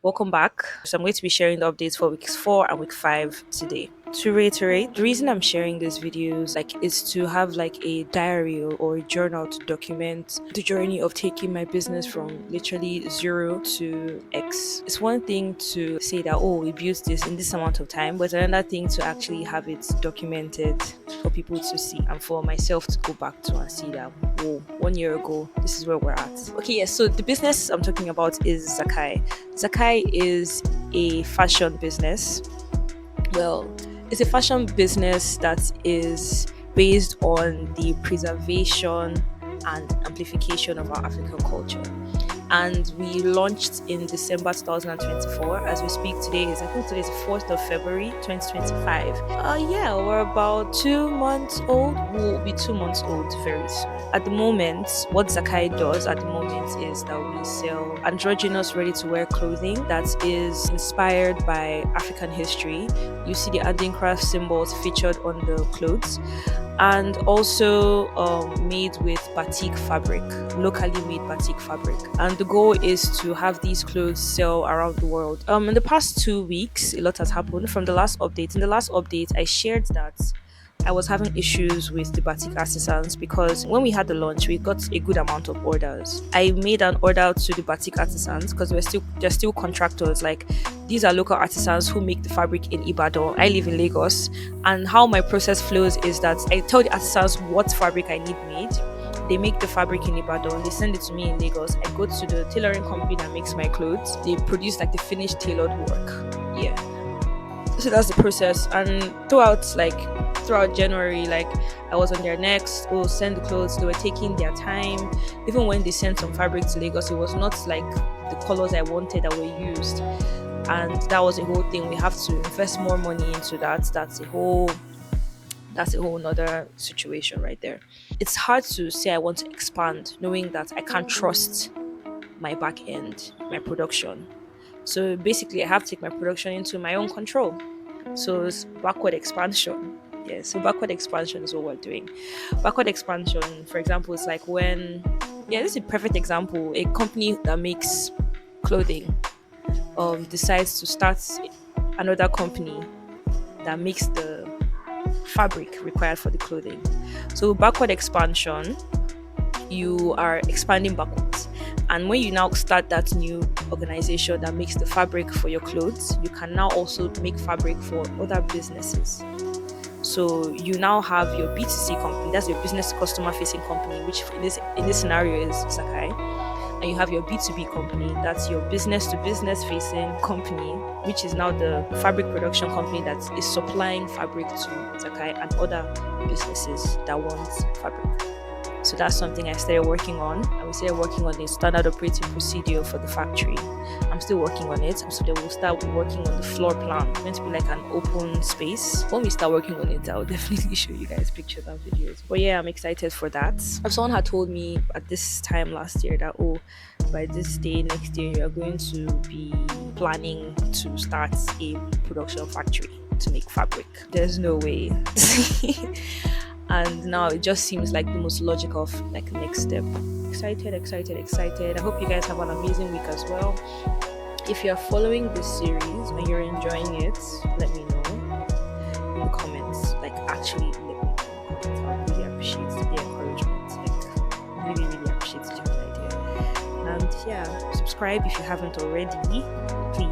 Welcome back. So I'm going to be sharing the updates for weeks 4 and week 5 today. To reiterate, the reason I'm sharing these videos is to have a diary or a journal to document the journey of taking my business from literally 0 to X. It's one thing to say that, oh, we built this in this amount of time, but another thing to actually have it documented for people to see and for myself to go back to and see that, whoa, 1 year ago, this is where we're at. Okay, yes, so the business I'm talking about is Zakai. Zakai is a fashion business. Well, it's a fashion business that is based on the preservation and amplification of our African culture. And we launched in December 2024. As we speak today is, I think today is the 4th of February 2025. Yeah, we're about 2 months old. We'll be 2 months old very soon. At the moment, what Zakai does at the moment is that we sell androgynous ready-to-wear clothing that is inspired by African history. You see the Adinkra symbols featured on the clothes, and also made with batik fabric, locally made batik fabric. And the goal is to have these clothes sell around the world. In the past 2 weeks, a lot has happened from the last update. In the last update, I shared that I was having issues with the batik artisans because when we had the launch, we got a good amount of orders. I made an order to the batik artisans because they're still contractors. Like, these are local artisans who make the fabric in Ibadan. I live in Lagos, and how my process flows is that I tell the artisans what fabric I need made. They make the fabric in Ibadan, they send it to me in Lagos. I go to the tailoring company that makes my clothes. They produce the finished tailored work. Yeah. So that's the process. And throughout January, I was on their necks. Oh, send the clothes. They were taking their time. Even when they sent some fabric to Lagos, it was not like the colors I wanted that were used. And that was a whole thing. We have to invest more money into that. That's a whole nother situation right there. It's hard to say I want to expand knowing that I can't trust my back end, my production. So basically I have to take my production into my own control. So it's backward expansion. Yeah, so backward expansion is what we're doing. Backward expansion, for example, is like when, yeah, this is a perfect example. A company that makes clothing decides to start another company that makes the fabric required for the clothing. So backward expansion, you are expanding backwards. And when you now start that new organization that makes the fabric for your clothes, you can now also make fabric for other businesses. So you now have your B2C company, that's your business customer facing company, which in this scenario is Zakai. And you have your B2B company, that's your business to business facing company, which is now the fabric production company that is supplying fabric to Zakai and other businesses that want fabric. So that's something I started working on. And we started working on the standard operating procedure for the factory. I'm still working on it. So they will start working on the floor plan. It's going to be like an open space. When we start working on it, I'll definitely show you guys pictures and videos. But yeah, I'm excited for that. If someone had told me at this time last year that, oh, by this day next year, you're going to be planning to start a production factory to make fabric, there's no way. And now it just seems like the most logical next step. Excited. I hope you guys have an amazing week as well. If you're following this series and you're enjoying it, let me know in the comments. Actually let me know in the comments. I really appreciate the encouragement. Really appreciate the general idea. And yeah, subscribe if you haven't already, please.